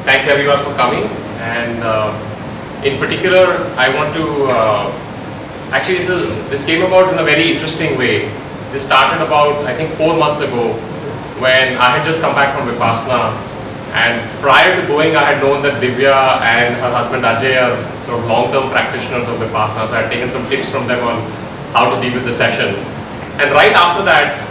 Thanks everyone for coming, and in particular I want to actually this came about in a very interesting way. This started about, I think, 4 months ago when I had just come back from Vipassana, and prior to going I had known that Divya and her husband Ajay are sort of long-term practitioners of Vipassana, so I had taken some tips from them on how to deal with the session. And right after that,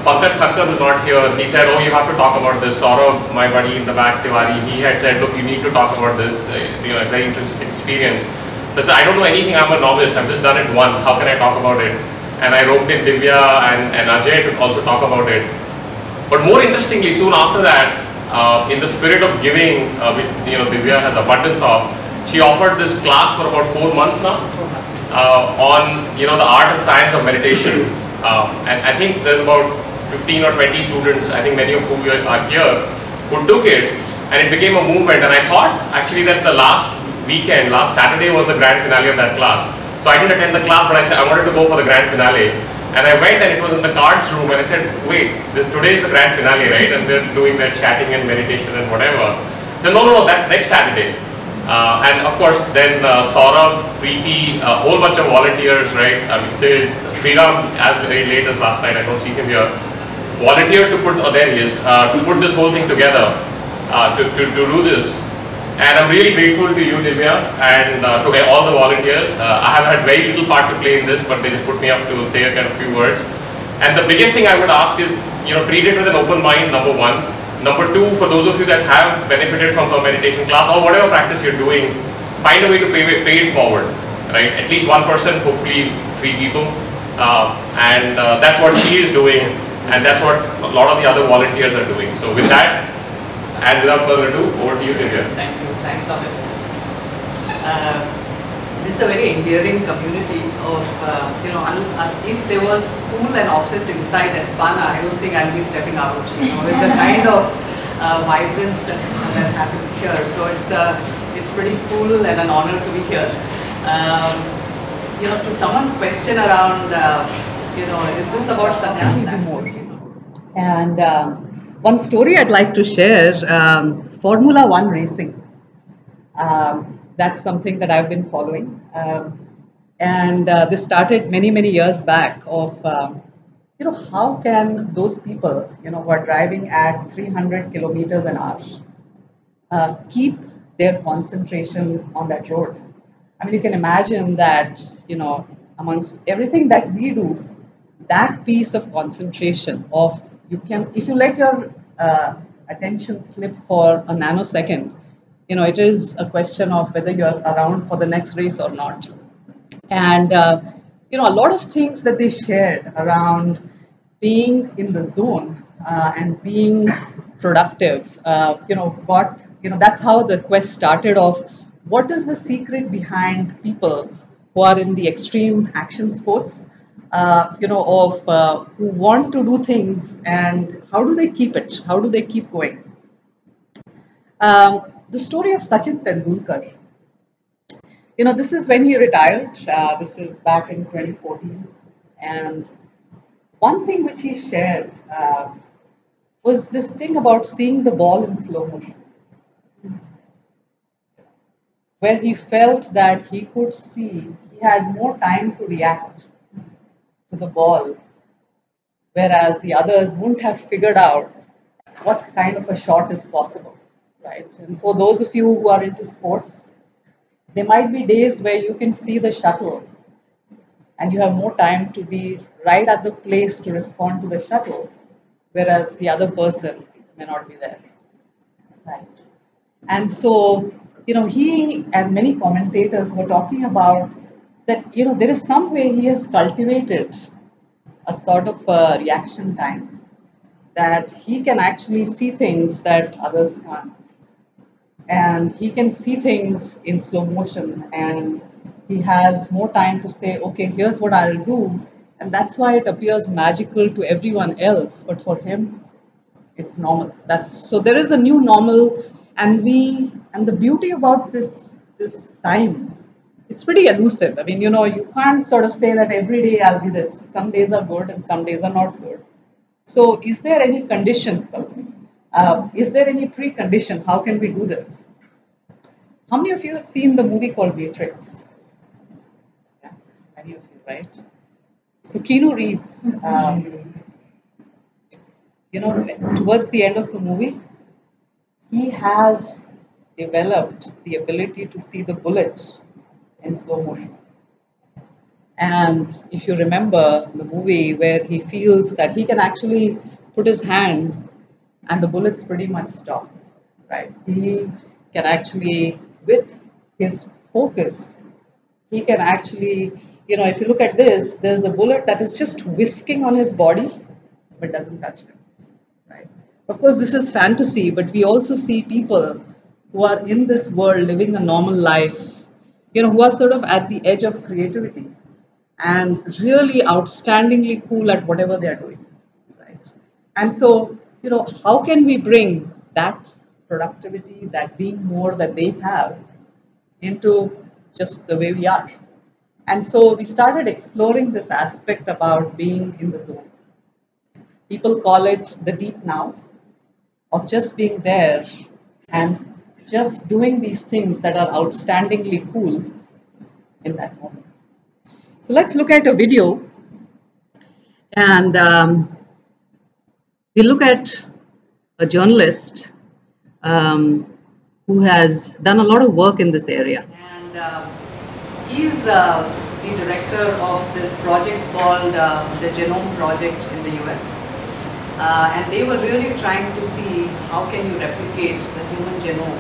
Pankaj Thakkar was not here. He said, "Oh, you have to talk about this." Saurabh, my buddy in the back, Tiwari, he had said, "Look, you need to talk about this. A very interesting experience." So I said, "I don't know anything. I'm a novice. I've just done it once. How can I talk about it?" And I roped in Divya and Ajay to also talk about it. But more interestingly, soon after that, in the spirit of giving, which Divya has abundance of, she offered this class for about 4 months now on the art and science of meditation. And I think there's about 15 or 20 students, I think many of whom are here, who took it, and it became a movement. And I thought actually that the last Saturday was the grand finale of that class. So I didn't attend the class, but I said I wanted to go for the grand finale. And I went, and it was in the cards room, and I said, "Wait, today is the grand finale, right? And they're doing their chatting and meditation and whatever." They said, no, that's next Saturday. And of course, then Saurabh, Preeti, a whole bunch of volunteers, right? We said Sriram, as very late as last night, I don't see him here, volunteered to put, there he is, to put this whole thing together, to do this. And I'm really grateful to you, Divya, and to all the volunteers. I have had very little part to play in this, but they just put me up to say a kind of few words. And the biggest thing I would ask is, treat it with an open mind, number one. Number two, for those of you that have benefited from her meditation class or whatever practice you're doing, find a way to pay it forward, right? At least one person, hopefully 3 people. And that's what she is doing, and that's what a lot of the other volunteers are doing. So with that, and without further ado, over to you, Divya. Thank you. Thanks, Amit. This is a very endearing community of, if there was school and office inside Espana, I don't think I'll be stepping out, with the kind of vibrance that happens here. So it's pretty cool and an honor to be here. To someone's question around, is this about sannyas? And one story I'd like to share, Formula One racing. That's something that I've been following. And this started many years back of, how can those people, who are driving at 300 kilometers an hour, keep their concentration on that road? I mean, you can imagine that, amongst everything that we do, that piece of concentration of, if you let your attention slip for a nanosecond, it is a question of whether you're around for the next race or not. And, a lot of things that they shared around being in the zone and being productive, that's how the quest started of what is the secret behind people who are in the extreme action sports, who want to do things, and how do they keep it? How do they keep going? The story of Sachin Tendulkar. This is when he retired. This is back in 2014. And one thing which he shared was this thing about seeing the ball in slow motion, where he felt that he could see, he had more time to react to the ball, whereas the others wouldn't have figured out what kind of a shot is possible. Right. And for those of you who are into sports, there might be days where you can see the shuttle and you have more time to be right at the place to respond to the shuttle, whereas the other person may not be there. Right. And so, he and many commentators were talking about that, there is some way he has cultivated a sort of a reaction time, that he can actually see things that others can't. And he can see things in slow motion, and he has more time to say, okay, here's what I'll do. And that's why it appears magical to everyone else, but for him, it's normal. So there is a new normal, and the beauty about this time, it's pretty elusive. I mean, you can't sort of say that every day I'll be this. Some days are good and some days are not good. So is there any condition? Is there any precondition? How can we do this? How many of you have seen the movie called Matrix? Yeah, many of you, right? So Keanu Reeves, towards the end of the movie, he has developed the ability to see the bullet in slow motion. And if you remember the movie where he feels that he can actually put his hand and the bullets pretty much stop, right? He can actually, with his focus, he can actually, if you look at this, there's a bullet that is just whisking on his body, but doesn't touch him, right? Of course, this is fantasy, but we also see people who are in this world living a normal life, who are sort of at the edge of creativity and really outstandingly cool at whatever they are doing, right? And so, how can we bring that productivity, that being more that they have, into just the way we are? And so we started exploring this aspect about being in the zone. People call it the deep now, of just being there and just doing these things that are outstandingly cool in that moment. So let's look at a video, and we look at a journalist who has done a lot of work in this area. And he's the director of this project called the Genome Project in the US. And they were really trying to see how can you replicate the human genome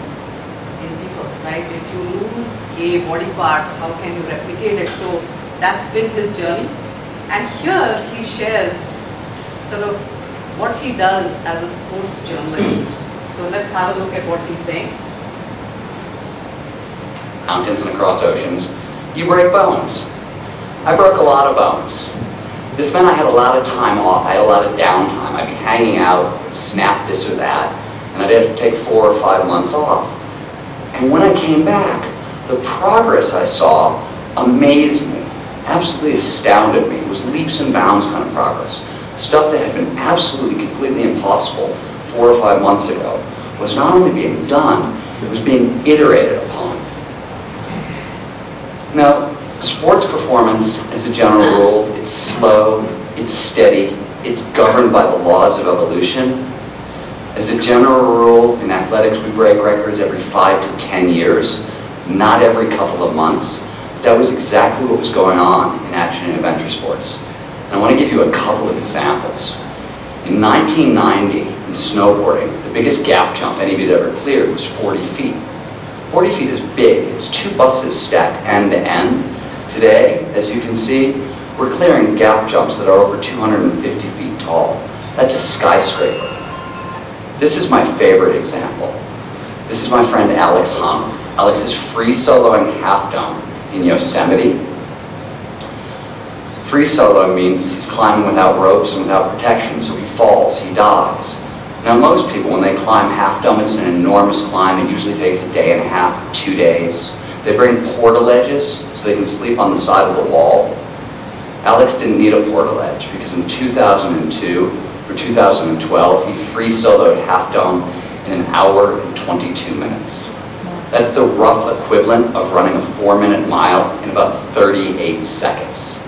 in people, right? If you lose a body part, how can you replicate it? So that's been his journey. And here he shares sort of what he does as a sports journalist. So let's have a look at what he's saying. Mountains and across oceans, you break bones. I broke a lot of bones. This meant I had a lot of time off. I had a lot of downtime. I'd be hanging out, snap this or that, and I'd have to take 4 or 5 months off. And when I came back, the progress I saw amazed me, absolutely astounded me. It was leaps and bounds kind of progress. Stuff that had been absolutely, completely impossible 4 or 5 months ago was not only being done, it was being iterated upon. Now, sports performance, as a general rule, it's slow, it's steady, it's governed by the laws of evolution. As a general rule, in athletics, we break records every 5 to 10 years, not every couple of months. That was exactly what was going on in action and adventure sports. And I want to give you a couple of examples. In 1990, in snowboarding, the biggest gap jump any of you had ever cleared was 40 feet. 40 feet is big. It's 2 buses stacked end to end. Today, as you can see, we're clearing gap jumps that are over 250 feet tall. That's a skyscraper. This is my favorite example. This is my friend Alex Hung. Alex is free soloing half dome in Yosemite. Free solo means he's climbing without ropes and without protection, so he falls, he dies. Now most people, when they climb half dome, it's an enormous climb. It usually takes a day and a half, 2 days. They bring portaledges so they can sleep on the side of the wall. Alex didn't need a portaledge because in 2002 or 2012, he free soloed half dome in 1 hour and 22 minutes. That's the rough equivalent of running a 4-minute mile in about 38 seconds.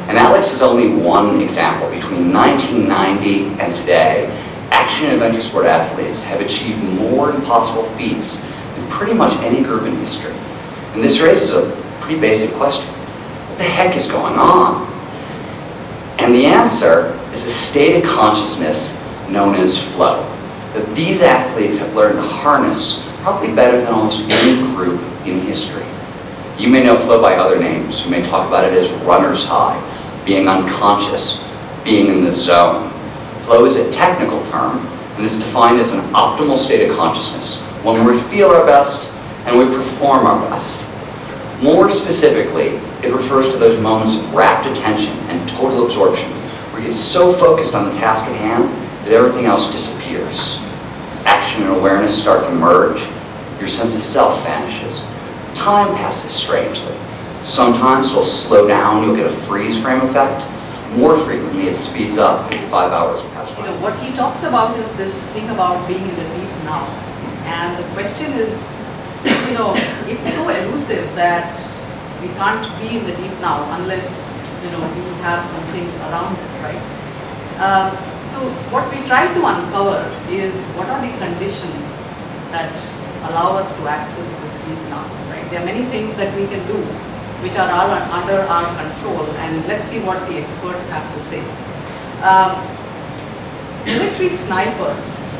And Alex is only one example. Between 1990 and today, action and adventure sport athletes have achieved more impossible feats than pretty much any group in history. And this raises a pretty basic question. What the heck is going on? And the answer is a state of consciousness known as flow, that these athletes have learned to harness probably better than almost any group in history. You may know flow by other names. You may talk about it as runner's high, being unconscious, being in the zone. Flow is a technical term and is defined as an optimal state of consciousness, when we feel our best and we perform our best. More specifically, it refers to those moments of rapt attention and total absorption, where you get so focused on the task at hand that everything else disappears. Action and awareness start to merge. Your sense of self vanishes. Time passes strangely. Sometimes it'll slow down, you'll get a freeze frame effect. more frequently it speeds up 5 hours pass by. What he talks about is this thing about being in the deep now. And the question is, it's so elusive that we can't be in the deep now unless, we have some things around it, right? So what we try to uncover is what are the conditions that allow us to access this deep now, right? There are many things that we can do which are under our control, and let's see what the experts have to say. Military snipers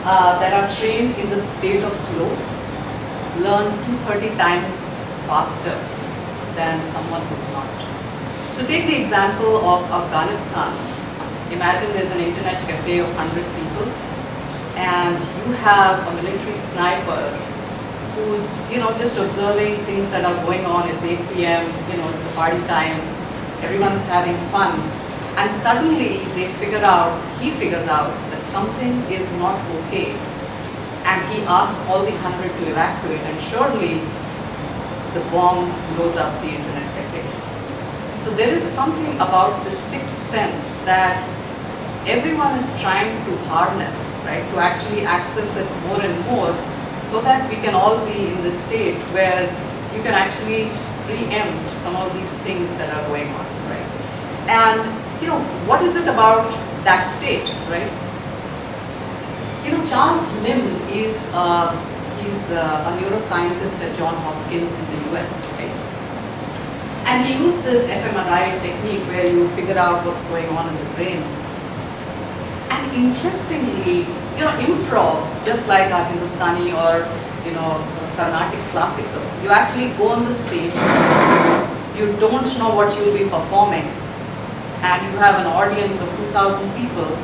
that are trained in the state of flow learn 230 times faster than someone who's not. So take the example of Afghanistan. Imagine there's an internet cafe of 100 people and you have a military sniper who's just observing things that are going on. It's 8 p.m., it's a party time, everyone's having fun, and suddenly he figures out that something is not okay, and he asks all the 100 to evacuate, and surely the bomb blows up the internet cafe. So there is something about the sixth sense that everyone is trying to harness, right, to actually access it more and more, so that we can all be in the state where you can actually preempt some of these things that are going on, right? And what is it about that state, right? Charles Lim is he's a neuroscientist at Johns Hopkins in the US, right? And he used this fMRI technique where you figure out what's going on in the brain. And interestingly, improv, just like our Hindustani or Carnatic classical, you actually go on the stage, you don't know what you'll be performing, and you have an audience of 2,000 people,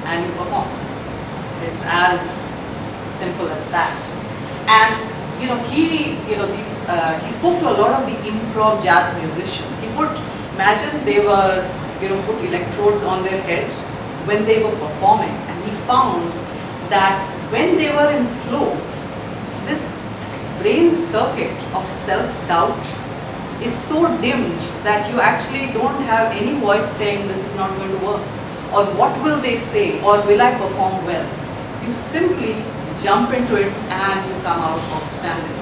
and you perform. It's as simple as that. And he spoke to a lot of the improv jazz musicians. He would imagine they were put electrodes on their head when they were performing, and he found that when they were in flow, this brain circuit of self-doubt is so dimmed that you actually don't have any voice saying this is not going to work, or what will they say, or will I perform well. You simply jump into it and you come out outstanding.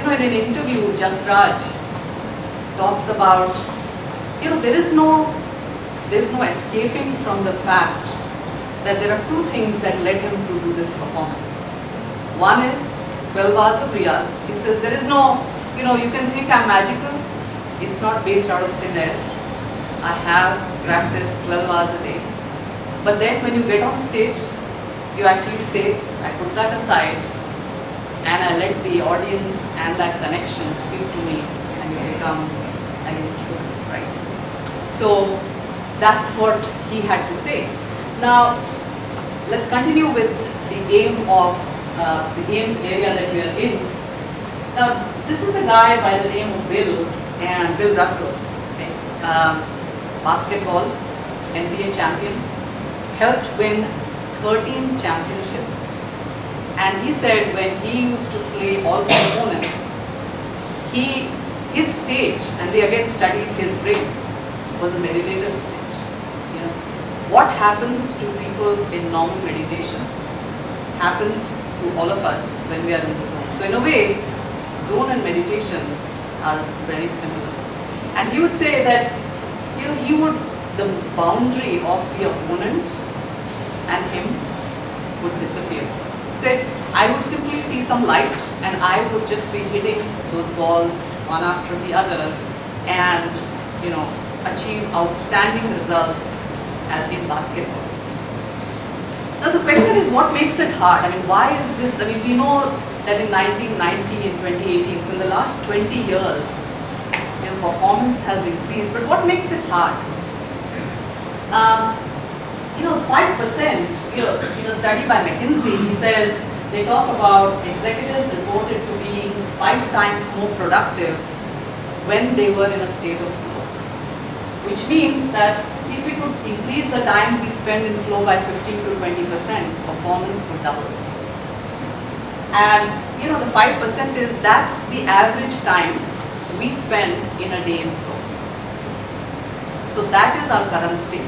In an interview, Jasraj talks about, there's no escaping from the fact that there are two things that led him to do this performance. One is 12 hours of riyaz. He says there is no, you can think I'm magical. It's not based out of thin air. I have practiced 12 hours a day. But then when you get on stage, you actually say, I put that aside and I let the audience and that connection speak to me, and you become an instrument, right? So that's what he had to say. Now, let's continue with the game of the games area that we are in. Now, this is a guy by the name of Bill Russell, okay? Basketball, NBA champion, helped win 13 championships. And he said when he used to play all components, his stage, and they again studied his brain, was a meditative stage. What happens to people in normal meditation happens to all of us when we are in the zone. So in a way, zone and meditation are very similar. And he would say that the boundary of the opponent and him would disappear. He said, I would simply see some light and I would just be hitting those balls one after the other and achieve outstanding results in basketball. Now the question is, what makes it hard? I mean, why is this? I mean, we know that in 1990 and 2018, so in the last 20 years, performance has increased, but what makes it hard? 5%, in a study by McKinsey, he says, they talk about executives reported to being 5 times more productive when they were in a state of flow. Which means that if we could increase the time we spend in flow by 15 to 20%, performance would double. And the 5% is, that's the average time we spend in a day in flow. So that is our current state.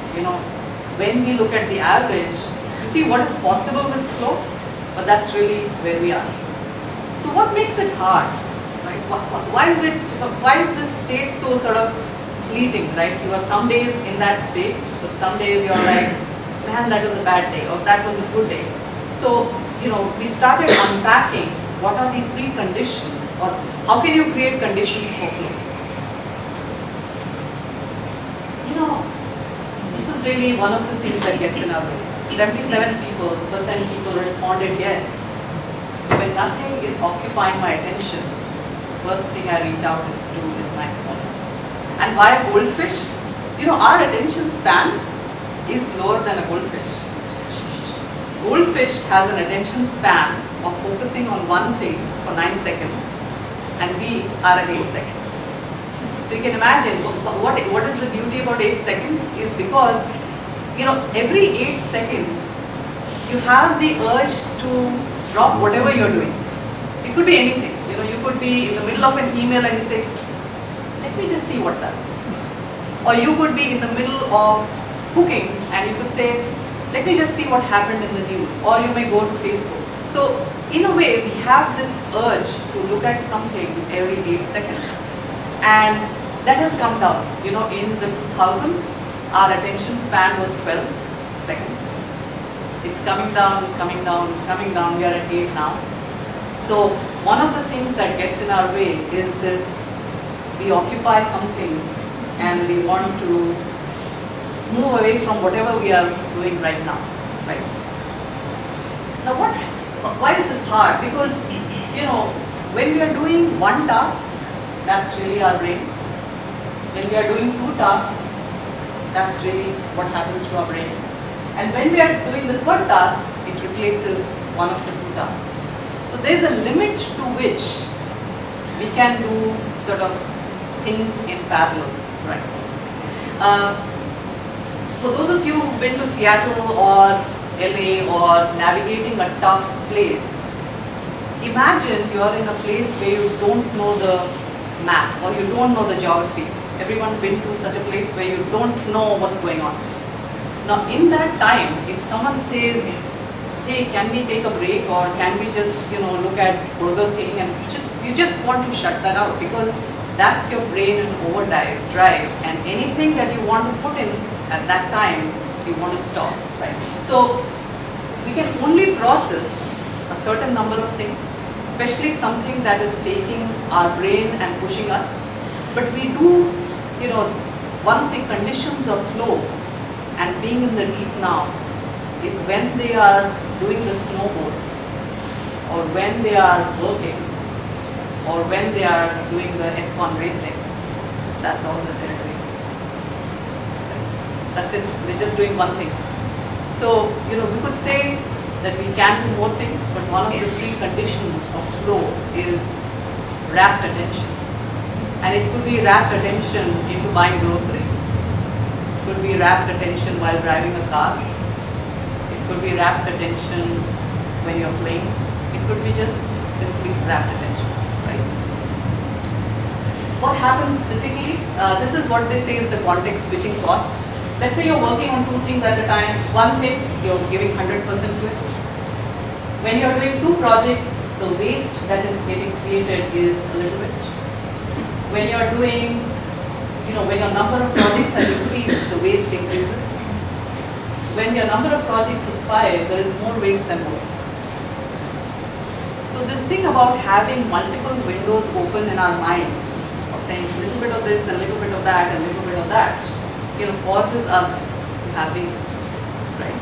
When we look at the average, you see what is possible with flow, but that's really where we are. So what makes it hard? Right? Why is this state so sort of fleeting? Right? You are some days in that state, but some days you're like, man, that was a bad day, or that was a good day. So we started unpacking what are the preconditions, or how can you create conditions for flow. This is really one of the things that gets in our way. 77% people responded yes. When nothing is occupying my attention, first thing I reach out to do is my phone. And why a goldfish? Our attention span is lower than a goldfish. Goldfish has an attention span of focusing on one thing for 9 seconds, and we are at 8 seconds. So you can imagine what is the beauty about 8 seconds is because every 8 seconds you have the urge to drop whatever you're doing. It could be anything. You could be in the middle of an email and you say, let me just see what's up. Or you could be in the middle of cooking and you could say, let me just see what happened in the news. Or you may go to Facebook. So in a way, we have this urge to look at something every 8 seconds. And that has come down. In the 2000, our attention span was 12 seconds. It's coming down, coming down, coming down. We are at 8 now. So one of the things that gets in our way is this, we occupy something and we want to move away from whatever we are doing right now. Right? Now why is this hard? Because, when we are doing one task, that's really our brain. When we are doing 2 tasks, that's really what happens to our brain. And when we are doing the 3rd task, it replaces one of the 2 tasks. So there's a limit to which we can do sort of things in parallel, right? For those of you who've been to Seattle or LA or navigating a tough place, imagine you're in a place where you don't know the map or you don't know the geography. Everyone been to such a place where you don't know what's going on. Now in that time, if someone says, hey, can we take a break or can we just look at Burger King, and you just want to shut that out because that's your brain in overdrive, and anything that you want to put in at that time, you want to stop, right? So we can only process a certain number of things, especially something that is taking our brain and pushing us. But we do, one of the conditions of flow and being in the deep now is when they are doing the snowboard, or when they are working, or when they are doing the F1 racing. That's all that they're doing. That's it. They're just doing one thing. So, we could say that we can do more things, but one of the preconditions of flow is rapt attention. And it could be rapt attention into buying grocery. It could be rapt attention while driving a car. It could be rapt attention when you're playing. It could be just simply rapt attention, right? What happens physically? This is what they say is the context switching cost. Let's say you're working on 2 things at a time. One thing, you're giving 100% to it. When you're doing 2 projects, the waste that is getting created is a little bit. When you're doing, when your number of projects has increased, the waste increases. When your number of projects is 5, there is more waste than work. So this thing about having multiple windows open in our minds, of saying a little bit of this, a little bit of that, and a little bit of that, causes us to have waste, right?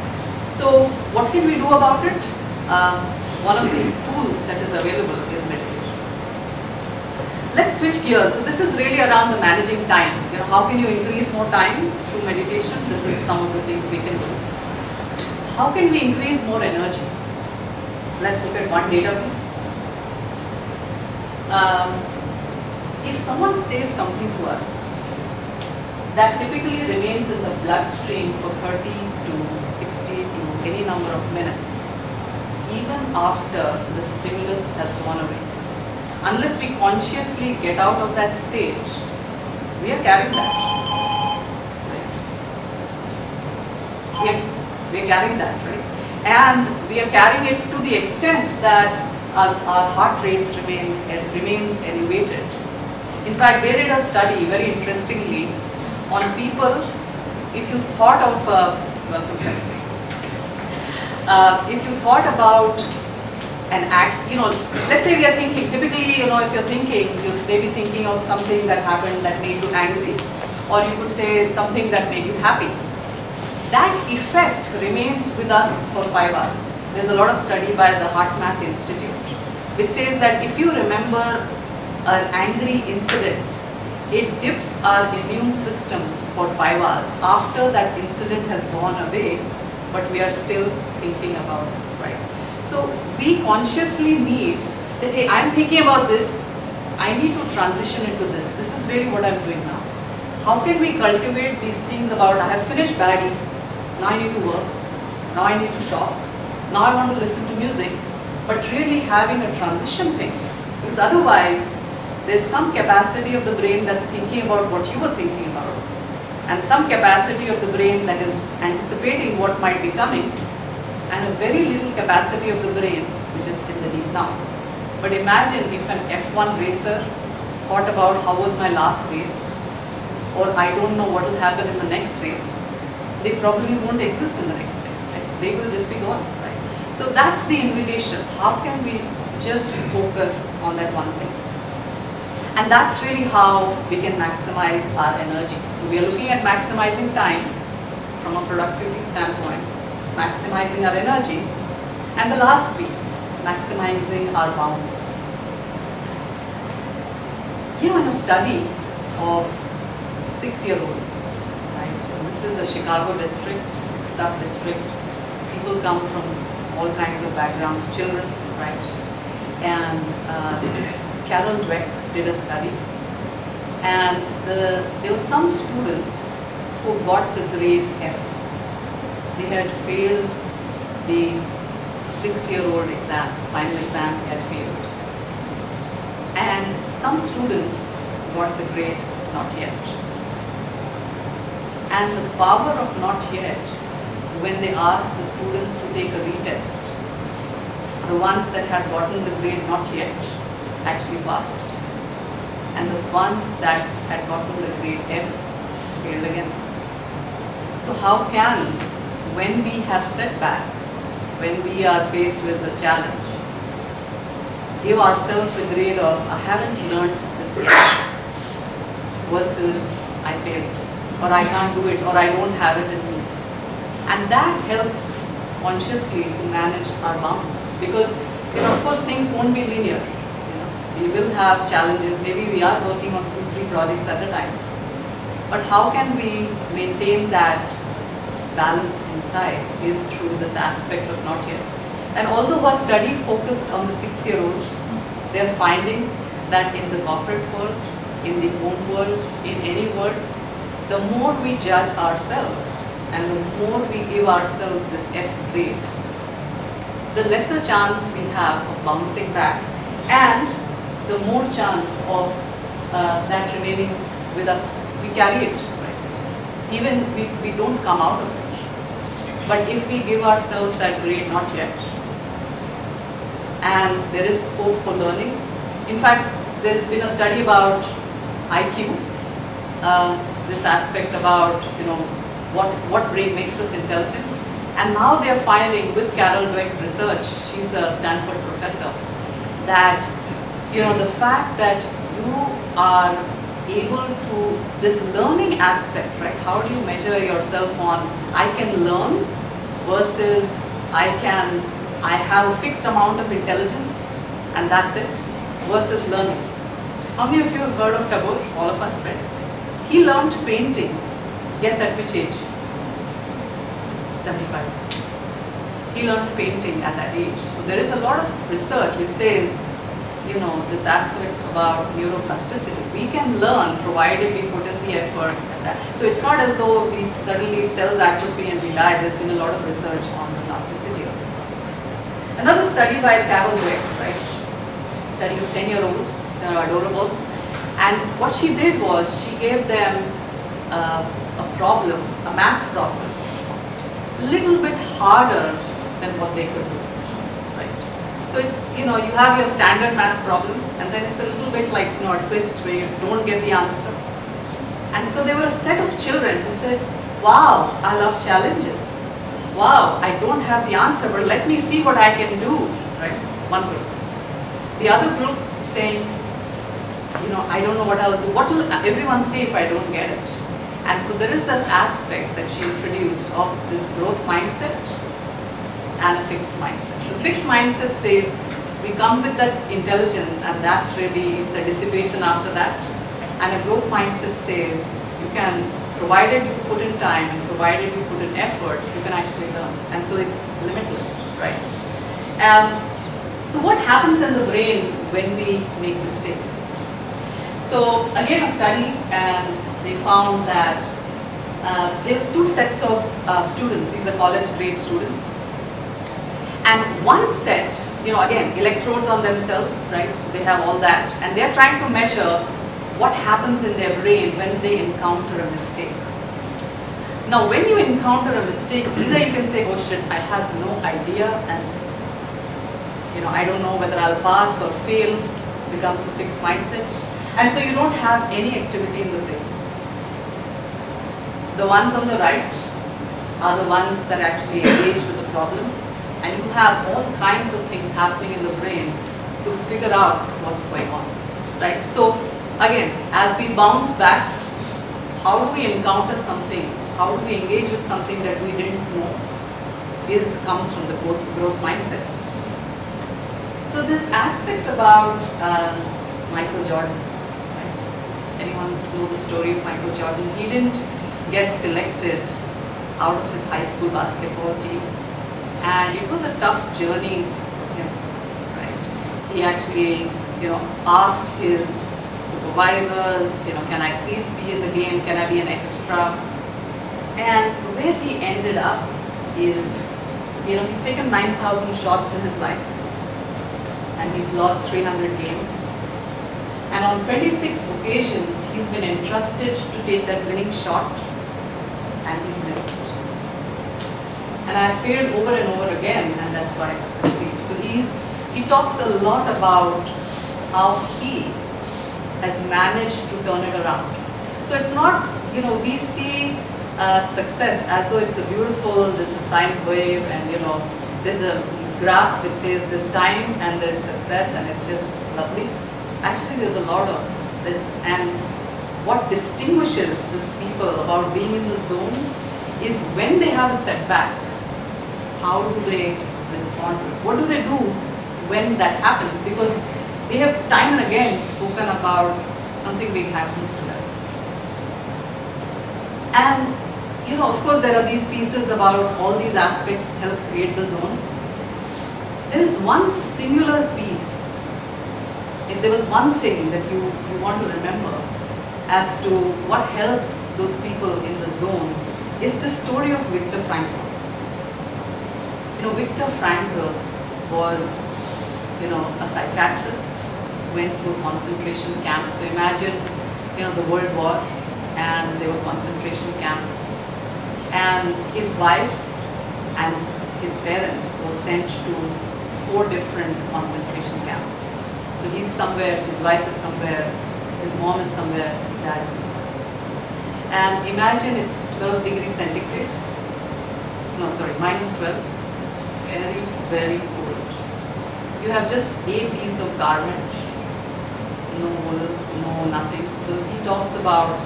So what can we do about it? One of the tools that is available is meditation. Let's switch gears. So this is really around the managing time. How can you increase more time through meditation? This is some of the things we can do. How can we increase more energy? Let's look at one data piece. If someone says something to us that typically remains in the bloodstream for 30 to 60 to any number of minutes, even after the stimulus has gone away, unless we consciously get out of that stage, we are carrying that. Right? we are carrying that, right? And we are carrying it to the extent that our heart rates remains elevated. In fact, they did a study, very interestingly, on people. If you thought of welcome, if you thought about an act, let's say we are thinking, typically, if you're thinking, you may be thinking of something that happened that made you angry, or you could say something that made you happy. That effect remains with us for 5 hours. There's a lot of study by the HeartMath Institute, which says that if you remember an angry incident, it dips our immune system for 5 hours after that incident has gone away, but we are still thinking about it, right? So we consciously need that, hey, I'm thinking about this, I need to transition into this. This is really what I'm doing now. How can we cultivate these things about, I have finished bagging, now I need to work, now I need to shop, now I want to listen to music, but really having a transition thing. Because otherwise, there's some capacity of the brain that's thinking about what you were thinking about, and some capacity of the brain that is anticipating what might be coming, and a very little capacity of the brain which is in the deep now. But imagine if an F1 racer thought about how was my last race, or I don't know what will happen in the next race, they probably won't exist in the next race, right? They will just be gone, right? So that's the invitation. How can we just focus on that one thing? And that's really how we can maximize our energy. So we are looking at maximizing time from a productivity standpoint, maximizing our energy, and the last piece, maximizing our bounds. In a study of 6-year-olds, right? And this is a Chicago district, it's a tough district. People come from all kinds of backgrounds, children, right? And Carol Dweck did a study, and there were some students who got the grade F. They had failed the 6-year-old exam, final exam they had failed. And some students got the grade not yet. And the power of not yet, when they asked the students to take a retest, the ones that had gotten the grade not yet actually passed. And the ones that had gotten the grade F failed again. So how can, when we have setbacks, when we are faced with a challenge, give ourselves the grade of, I haven't learned this yet, versus I failed, or I can't do it, or I don't have it in me. And that helps consciously to manage our bounds, because of course things won't be linear. We will have challenges. Maybe we are working on 2-3 projects at a time, but how can we maintain that balance inside is through this aspect of not yet. And although our study focused on the 6-year-olds, they are finding that in the corporate world, in the home world, in any world, the more we judge ourselves and the more we give ourselves this F grade, the lesser chance we have of bouncing back, and the more chance of that remaining with us. We carry it, right? Even we don't come out of it. But if we give ourselves that grade not yet, and there is scope for learning. In fact, there's been a study about IQ, this aspect about what brain makes us intelligent. And now they are finding, with Carol Dweck's research, she's a Stanford professor, that the fact that you are able to, this learning aspect, right? How do you measure yourself on, I can learn versus I have a fixed amount of intelligence and that's it, versus learning. How many of you have heard of Tagore? All of us, right? He learned painting. Guess at which age? 75. He learned painting at that age. So there is a lot of research which says, this aspect about neuroplasticity. We can learn provided we put in the effort at that. So it's not as though we suddenly cells atrophy and we die. There's been a lot of research on the plasticity of it. Another study by Carol Dweck, right? Study of 10-year-olds. They're adorable. And what she did was she gave them a problem, a math problem. little bit harder than what they could do, right? So it's, you have your standard math problems, and then it's a little bit like, a twist where you don't get the answer. And so there were a set of children who said, wow, I love challenges. Wow, I don't have the answer, but let me see what I can do, right? One group. The other group saying, I don't know what I'll do. What will everyone say if I don't get it? And so there is this aspect that she introduced of this growth mindset and a fixed mindset. So fixed mindset says we come with that intelligence, and that's really, it's a dissipation after that. And a growth mindset says you can, provided you put in time and provided you put in effort, you can actually learn. And so it's limitless, right? So what happens in the brain when we make mistakes? So again, a study, and they found that there's two sets of students. These are college grade students. And one set, again, electrodes on themselves, right? So they have all that. And they're trying to measure what happens in their brain when they encounter a mistake. Now, when you encounter a mistake, either you can say, oh shit, I have no idea, and I don't know whether I'll pass or fail, becomes the fixed mindset. And so you don't have any activity in the brain. The ones on the right are the ones that actually engage with the problem, and you have all kinds of things happening in the brain to figure out what's going on, right? So again, as we bounce back, how do we encounter something? How do we engage with something that we didn't know? Comes from the growth mindset. So this aspect about Michael Jordan, right? Anyone know the story of Michael Jordan? He didn't get selected out of his high school basketball team, and it was a tough journey for him, right? He actually, asked his supervisors, can I please be in the game? Can I be an extra? And where he ended up is, he's taken 9,000 shots in his life, and he's lost 300 games. And on 26 occasions, he's been entrusted to take that winning shot, and he's missed it. And I failed over and over again, and that's why I succeed. So he talks a lot about how he has managed to turn it around. So it's not, we see success as though it's a beautiful, there's a sine wave, and there's a graph which says this time and there's success and it's just lovely. Actually, there's a lot of this, and what distinguishes these people about being in the zone is when they have a setback, how do they respond to it? What do they do when that happens? Because they have time and again spoken about something big happens to them. And of course there are these pieces about all these aspects help create the zone. There is one singular piece. If there was one thing that you want to remember as to what helps those people in the zone, is the story of Viktor Frankl. Viktor Frankl was, a psychiatrist, went to a concentration camp. So imagine, the World War, and there were concentration camps. And his wife and his parents were sent to 4 different concentration camps. So he's somewhere, his wife is somewhere, his mom is somewhere, his dad is somewhere. And imagine it's 12 degrees centigrade. No, sorry, minus 12. So it's very, very cold. You have just a piece of garment, no wool, no nothing. So he talks about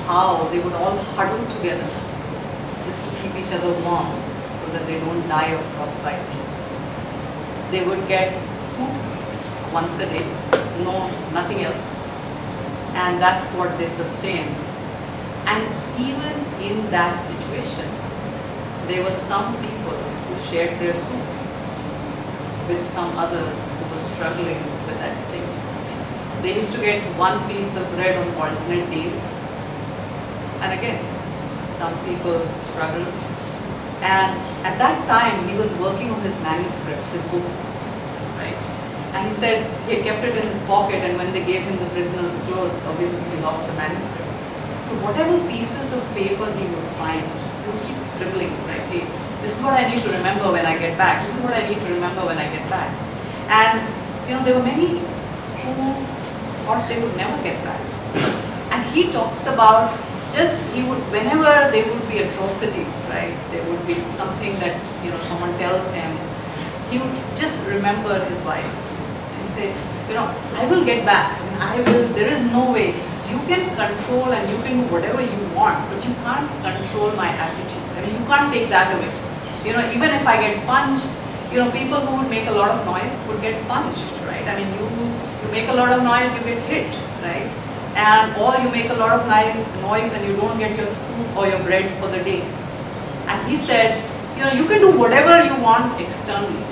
how they would all huddle together just to keep each other warm so that they don't die of frostbite. They would get soup once a day, nothing else. And that's what they sustain. And even in that situation, there were some people who shared their soup with some others who were struggling with that thing. They used to get 1 piece of bread on alternate days. And again, some people struggled. And at that time, he was working on his manuscript, his book, right? And he said he had kept it in his pocket, and when they gave him the prisoner's clothes, obviously he lost the manuscript. So whatever pieces of paper he would find, he would keep scribbling, right? this is what I need to remember when I get back. This is what I need to remember when I get back. And there were many who thought they would never get back. And he talks about whenever there would be atrocities, right? There would be something that someone tells him, he would just remember his wife and say, I will get back. There is no way. You can control and you can do whatever you want, but you can't control my attitude. You can't take that away. Even if I get punched, people who would make a lot of noise would get punched, right? You make a lot of noise, you get hit, right? Or you make a lot of noise and you don't get your soup or your bread for the day. And he said, you can do whatever you want externally,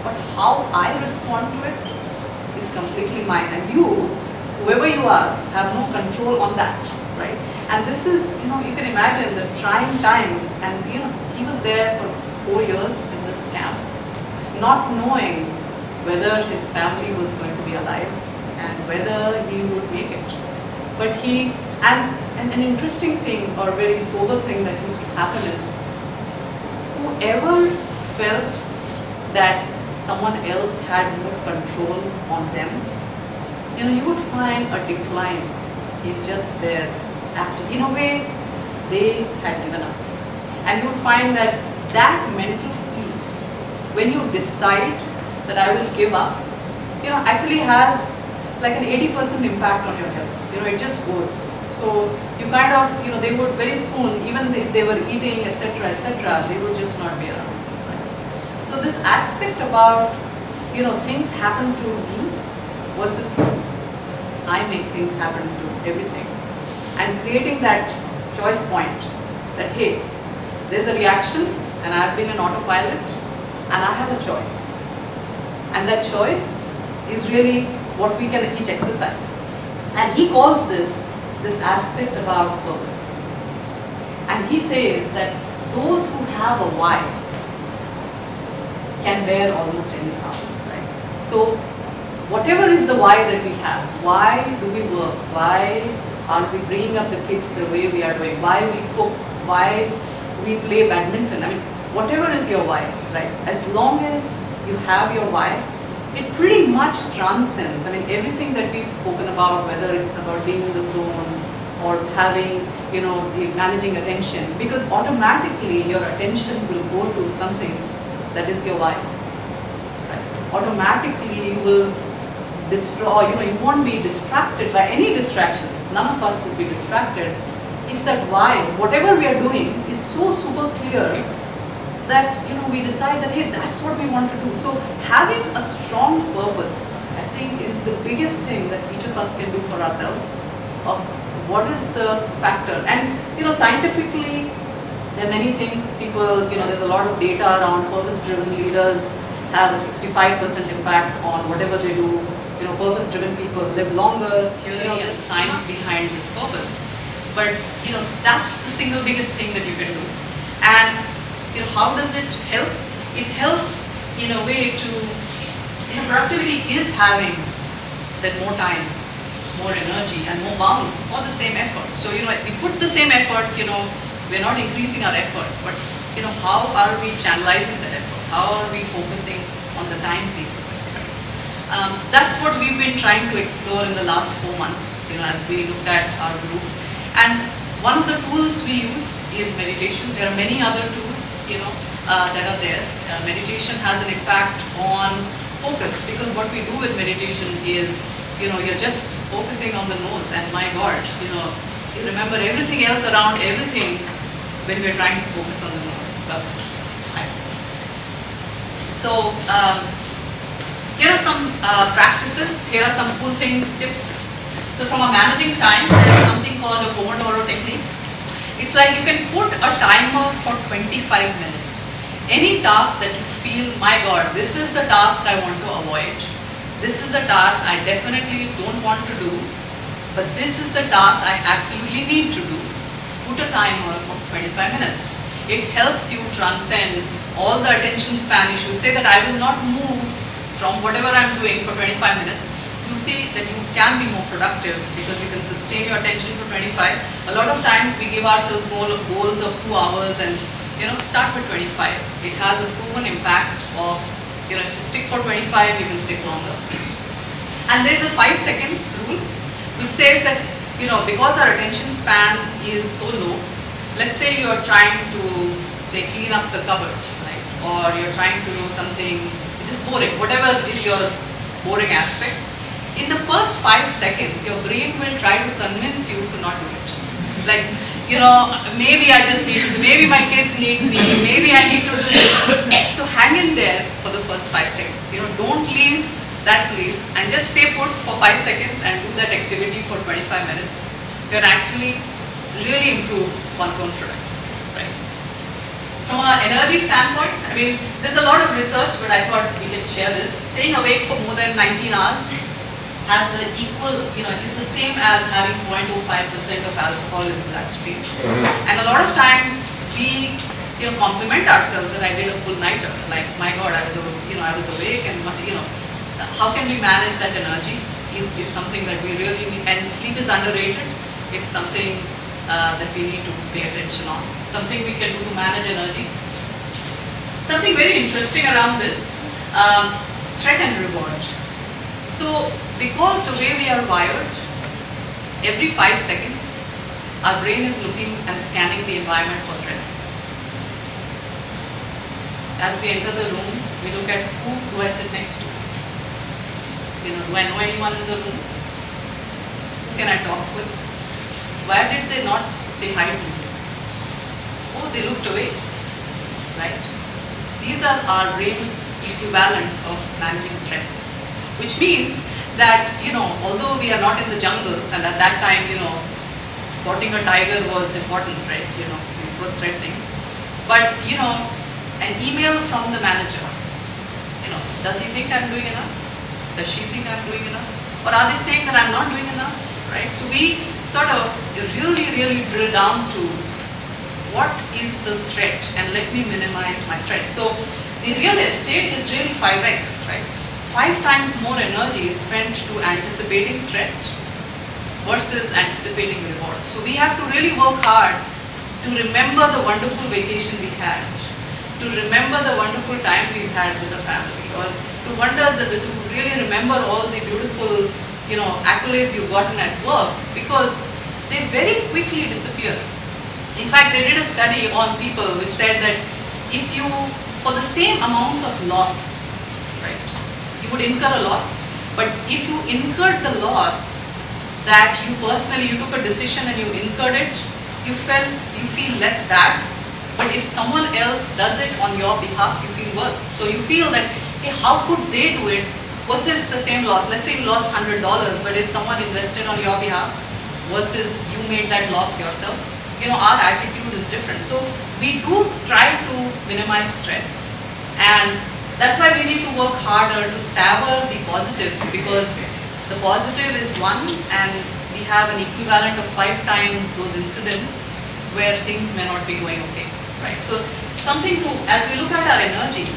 but how I respond to it is completely mine. And you, whoever you are, have no control on that, right? And this is, you can imagine the trying times, and he was there for 4 years in this camp, not knowing whether his family was going to be alive and whether he would make it. But and an interesting thing or very sober thing that used to happen is, whoever felt that someone else had more control on them, you would find a decline in just their acting. In a way, they had given up. And you would find that mental peace, when you decide that I will give up, actually has like an 80% impact on your health. It just goes. So you kind of, they would very soon, even if they were eating, etc., they would just not be around. Right? So this aspect about, things happen to me versus I make things happen to everything. And creating that choice point that, hey, there's a reaction and I've been an autopilot and I have a choice. And that choice is really what we can each exercise. And he calls this aspect about purpose. And he says that those who have a why can bear almost any harm, right? So whatever is the why that we have, why do we work, why are we bringing up the kids the way we are doing, why we cook, why we play badminton, whatever is your why, right? As long as you have your why, it pretty much transcends, everything that we've spoken about, whether it's about being in the zone or having, the managing attention, because automatically your attention will go to something that is your why. Right? Automatically you will destroy, you won't be distracted by any distractions. None of us would be distracted if that why, whatever we are doing, is so super clear that we decide that, hey, that's what we want to do. So having a strong purpose, I think, is the biggest thing that each of us can do for ourselves, of what is the factor. And scientifically, there are many things. People, there's a lot of data around purpose-driven leaders have a 65% impact on whatever they do. Purpose-driven people live longer. Theory and science behind this purpose, but that's the single biggest thing that you can do. And how does it help? It helps in a way to, productivity is having that more time, more energy and more bounce for the same effort. So, we put the same effort, we're not increasing our effort, but, how are we channelizing the effort? How are we focusing on the time piece of it? That's what we've been trying to explore in the last 4 months, as we looked at our group. And one of the tools we use is meditation. There are many other tools, that are there. Meditation has an impact on focus, because what we do with meditation is, you're just focusing on the nose, and my God, you remember everything else around everything when we're trying to focus on the nose. So, here are some practices, here are some cool things, tips. So from a managing time, there is something called a Pomodoro technique. It's like you can put a timer for 25 minutes. Any task that you feel, my God, this is the task I want to avoid. This is the task I definitely don't want to do, but this is the task I absolutely need to do. Put a timer of 25 minutes. It helps you transcend all the attention span issues. Say that I will not move from whatever I'm doing for 25 minutes. You see that you can be more productive because you can sustain your attention for 25. A lot of times we give ourselves goals of 2 hours and start with 25. It has a proven impact of, if you stick for 25, you will stick longer. And there's a 5 seconds rule, which says that, because our attention span is so low, let's say you're trying to, say, clean up the cupboard, right? Or you're trying to do something which is boring, whatever is your boring aspect. In the first 5 seconds, your brain will try to convince you to not do it. Like, maybe I just need to, maybe my kids need me, maybe I need to do this. So hang in there for the first 5 seconds. Don't leave that place and just stay put for 5 seconds and do that activity for 25 minutes. You can actually really improve one's own productivity, right? From an energy standpoint, there's a lot of research, but I thought we could share this. Staying awake for more than 19 hours has the equal, is the same as having 0.05% of alcohol in the bloodstream. And a lot of times we, compliment ourselves that I did a full nighter. Like, my God, I was awake, and how can we manage that energy is something that we really need. And sleep is underrated. It's something that we need to pay attention on. Something we can do to manage energy. Something very interesting around this, threat and reward. So, because the way we are wired, every 5 seconds, our brain is looking and scanning the environment for threats. As we enter the room, we look at who do I sit next to? Do I know anyone in the room? Who can I talk with? Why did they not say hi to me? Oh, they looked away, right? These are our brain's equivalent of managing threats, which means that, although we are not in the jungles, and at that time, spotting a tiger was important, right? It was threatening. But, an email from the manager, does he think I'm doing enough? Does she think I'm doing enough? Or are they saying that I'm not doing enough, right? So we sort of really, really drill down to what is the threat, and let me minimize my threat. So the real estate is really 5x, right? 5 times more energy is spent to anticipating threat versus anticipating reward. So we have to really work hard to remember the wonderful vacation we had, to remember the wonderful time we've had with the family, or to really remember all the beautiful, accolades you've gotten at work, because they very quickly disappear. In fact, they did a study on people which said that if you, for the same amount of loss, right, you would incur a loss, but if you incurred the loss that you personally, you took a decision and you incurred it, you feel less bad. But if someone else does it on your behalf, you feel worse. So you feel that, hey, how could they do it versus the same loss? Let's say you lost $100, but if someone invested on your behalf versus you made that loss yourself, our attitude is different. So we do try to minimize threats, and that's why we need to work harder to savor the positives, because the positive is 1, and we have an equivalent of 5 times those incidents where things may not be going okay, right? So something to, as we look at our energy,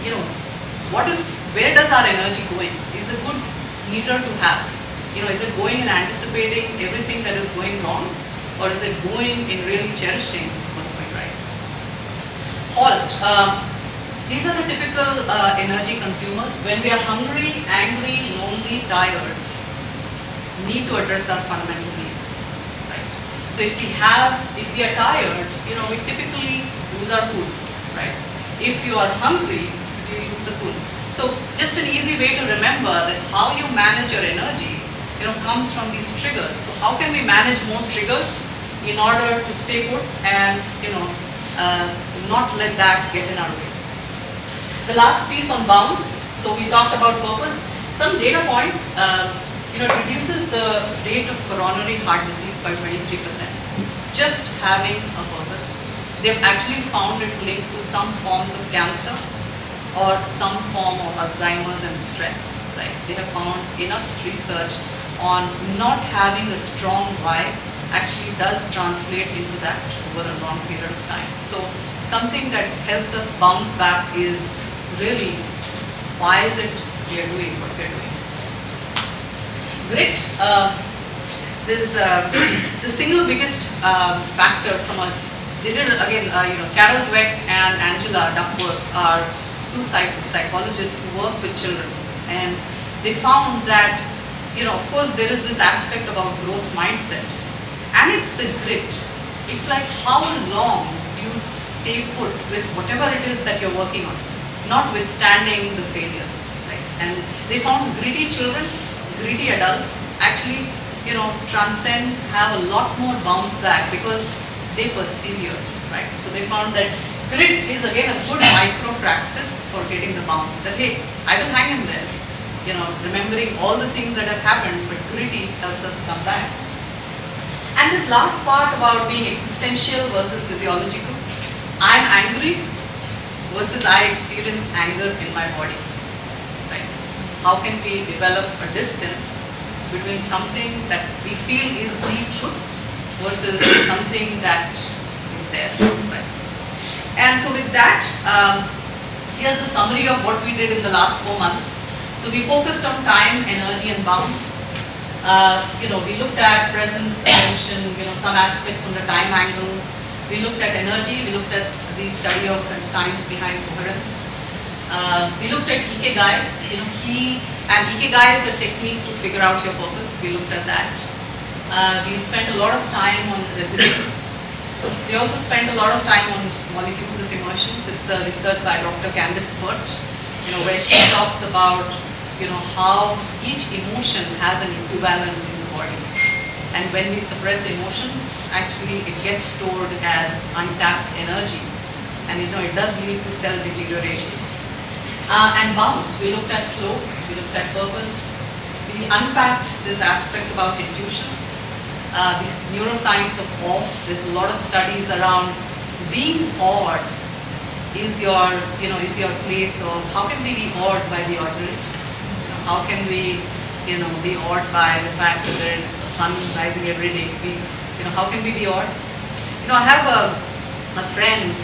where does our energy going? Is a good meter to have. Is it going in anticipating everything that is going wrong, or is it going in really cherishing what's going right? Halt. These are the typical energy consumers. When we are hungry, angry, lonely, tired, we need to address our fundamental needs, right? So if we are tired, we typically lose our cool, right? If you are hungry, you lose the cool. So just an easy way to remember that how you manage your energy, comes from these triggers. So how can we manage more triggers in order to stay put and, not let that get in our way? The last piece on bounds. So we talked about purpose. Some data points, it reduces the rate of coronary heart disease by 23%. Just having a purpose. They've actually found it linked to some forms of cancer or some form of Alzheimer's and stress. Right? They have found enough research on not having a strong why actually does translate into that over a long period of time. So something that helps us bounce back is really, why is it we are doing what we are doing? Grit. The single biggest factor from a they did again, Carol Dweck and Angela Duckworth are two psychologists who work with children, and they found that, of course there is this aspect about growth mindset, and it's the grit. It's like how long you stay put with whatever it is that you're working on, notwithstanding the failures, right? And they found gritty children, gritty adults actually, transcend, have a lot more bounce back because they persevered, right? So they found that grit is again a good micro practice for getting the bounce, that hey, I will hang in there, remembering all the things that have happened, but gritty helps us come back. And this last part about being existential versus physiological, I'm angry versus I experience anger in my body, right? How can we develop a distance between something that we feel is the truth versus something that is there, right? And so with that, here's the summary of what we did in the last 4 months. So we focused on time, energy and bounce. We looked at presence, attention, some aspects on the time angle. We looked at energy, we looked at the study of and science behind coherence. We looked at Ikigai, Ikigai is a technique to figure out your purpose. We looked at that. We spent a lot of time on resilience. We also spent a lot of time on molecules of emotions. It's a research by Dr. Candice Pert, where she talks about how each emotion has an equivalent in the body. And when we suppress emotions, actually it gets stored as untapped energy. And it does lead to cell deterioration. And bounce, we looked at flow, we looked at purpose. We unpacked this aspect about intuition, this neuroscience of awe. There's a lot of studies around being awed is your place of how can we be awed by the ordinary? How can we, be awed by the fact that there is a sun rising every day? How can we be awed? I have a friend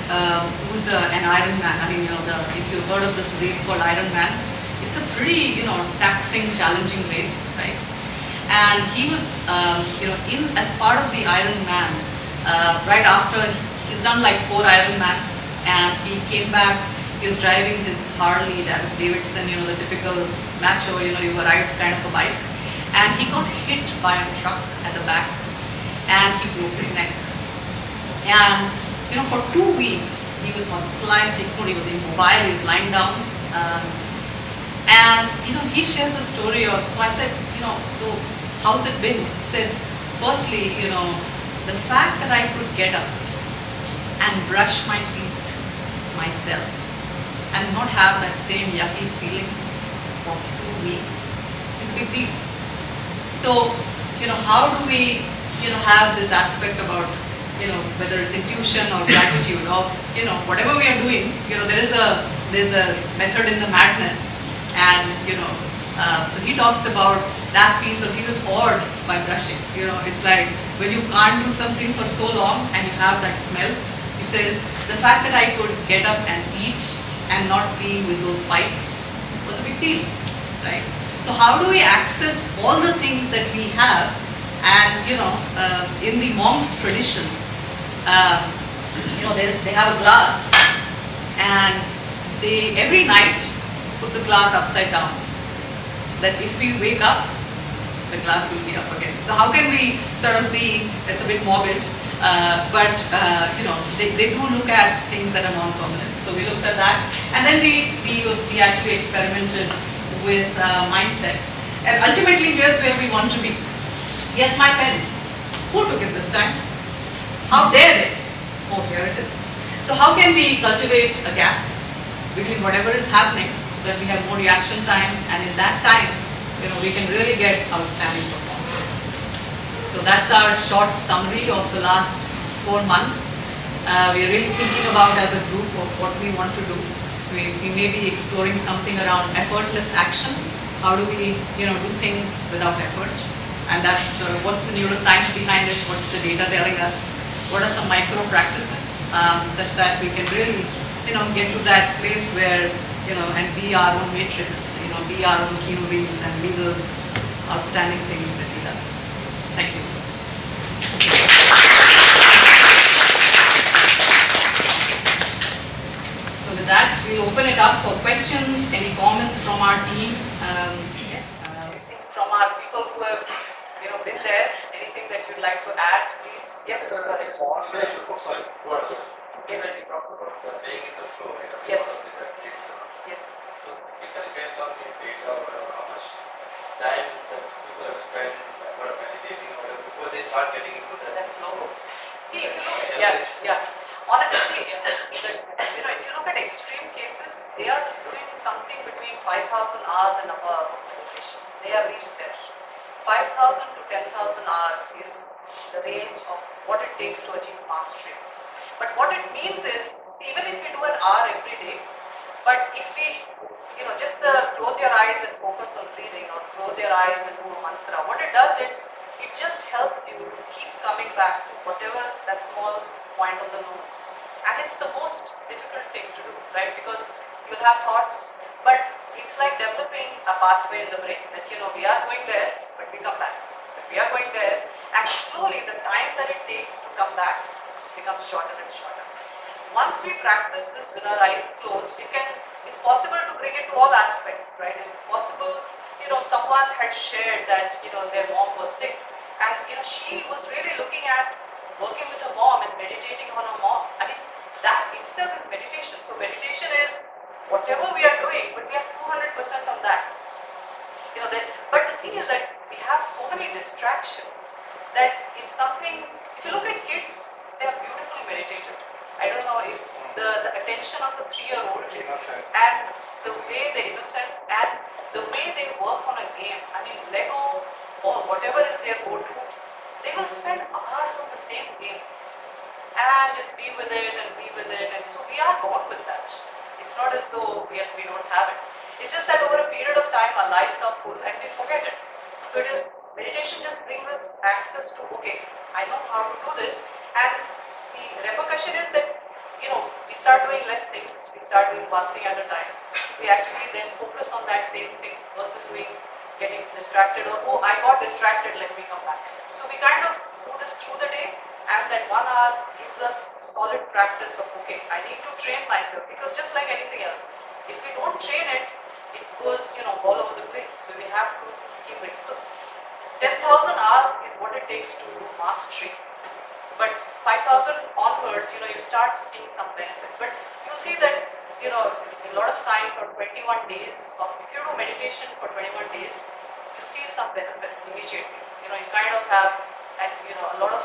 who's an Ironman. I mean, if you've heard of this race called Ironman, it's a pretty, taxing, challenging race, right? And he was, as part of the Ironman, right after he's done like 4 Ironmans, and he came back. He was driving his Harley Davidson, the typical macho, you ride kind of a bike. And he got hit by a truck at the back and he broke his neck. And, for 2 weeks, he was hospitalized, he was immobile, he was lying down. And, he shares a story of, so I said, so how's it been? He said, firstly, the fact that I could get up and brush my teeth myself and not have that same yucky feeling for 2 weeks is a big deal. So, how do we, have this aspect about, whether it's intuition or gratitude of, whatever we are doing, there's a method in the madness, and, so he talks about that piece of, he was awed by brushing. It's like when you can't do something for so long and you have that smell, he says, the fact that I could get up and eat and not be with those pipes was a big deal, right? So how do we access all the things that we have? And in the monks' tradition, they have a glass, and they every night put the glass upside down. That if we wake up, the glass will be up again. So how can we sort of be? It's a bit morbid. But they do look at things that are non-permanent. So we looked at that, and then we actually experimented with mindset. And ultimately, here's where we want to be. Yes, my pen. Who took it this time? How dare they? Oh, here it is. So how can we cultivate a gap between whatever is happening so that we have more reaction time, and in that time, we can really get outstanding performance. So that's our short summary of the last 4 months. We're really thinking about as a group of what we want to do. We may be exploring something around effortless action. How do we do things without effort? And that's what's the neuroscience behind it, what's the data telling us, what are some micro practices such that we can really get to that place where and be our own matrix, be our own Keanu Reeves and do those outstanding things that he does. Thank you. it up for questions, any comments from our team. Yes, from our people who have been there, anything that you'd like to add, please. Yes. Yes. Yes. Yes. Yes. So people based on the data or how much time that people have spent meditating or before they start getting into that flow. See, if you look at honestly, if you look at extreme cases, they are doing something between 5,000 hours and above of meditation. They have reached there. 5,000 to 10,000 hours is the range of what it takes to achieve mastery. But what it means is, even if we do an hour every day, but if we, just close your eyes and focus on breathing, or close your eyes and do a mantra, what it does, it just helps you keep coming back to whatever that small point on the nose. And it's the most difficult thing to do, right? Because you'll have thoughts, but it's like developing a pathway in the brain that, we are going there, but we come back. But we are going there, and slowly the time that it takes to come back becomes shorter and shorter. Once we practice this with our eyes closed, it's possible to bring it to all aspects, right? It's possible, someone had shared that, their mom was sick, and, she was really looking at working with her mom and meditating on her mom. I mean, that itself is meditation. So meditation is whatever we are doing, but we are 200% on that. But the thing is that we have so many distractions that it's something, if you look at kids, they are beautifully meditative. I don't know if the attention of a 3-year-old and the way the innocence and the way they work on a game, I mean Lego or whatever is their go-to, they will spend hours on the same game and just be with it and be with it, and so we are born with that. It's not as though we don't have it. It's just that over a period of time our lives are full and we forget it. So meditation just brings us access to, okay, I know how to do this, and the repercussion is that, we start doing less things, we start doing one thing at a time. We actually then focus on that same thing versus getting distracted, or, oh, I got distracted, let me come back. So we kind of do this through the day, and that 1 hour gives us solid practice of, okay, I need to train myself, because just like anything else, if we don't train it, it goes, all over the place. So we have to keep it. So 10,000 hours is what it takes to do mastery. But 5,000 onwards, you start seeing some benefits. But you'll see that, in a lot of science, or 21 days, or if you do meditation for 21 days, you see some benefits immediately. You kind of have, and a lot of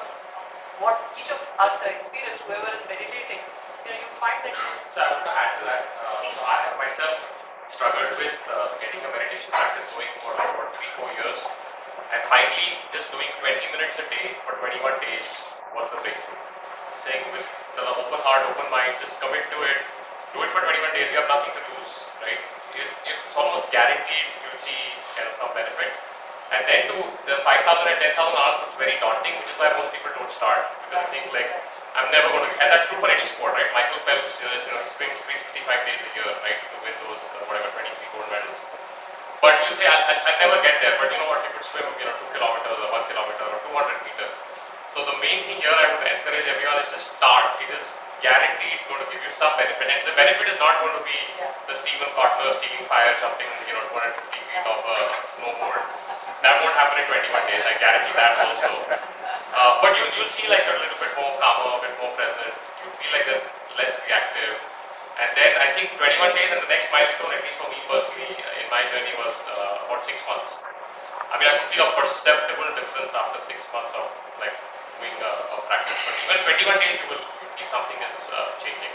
what each of us have experienced, whoever is meditating, you find that. So I want to add to that. So I have myself struggled with getting a meditation practice going for about 3-4 years. And finally, just doing 20 minutes a day for 21 days was the big thing. Saying with the open heart, open mind, just commit to it. Do it for 21 days, you have nothing to lose, right? It's almost guaranteed you'll see kind of some benefit. And then do the 5,000 and 10,000 hours looks very daunting, which is why most people don't start. Because they think like, I'm never going to, and that's true for any sport, right? Michael Phelps, he swims 365 days a year, right, to win those, 23 gold medals. But you say, I'll never get there, but you know what, you could swim, 2 kilometers or 1 kilometer or 200 meters. So the main thing here I would encourage everyone is to start. It is guaranteed going to give you some benefit, and the benefit is not going to be the Stephen Kotler stealing fire, jumping 250 feet off a snowboard. That won't happen in 21 days, I guarantee that also. But you'll see like a little bit more calmer, a bit more present. You feel like there's less reactive. And then I think 21 days, and the next milestone, at least for me personally, in my journey was about 6 months. I mean, I could feel a perceptible difference after 6 months of like doing a practice. But even 21 days, you feel something is changing.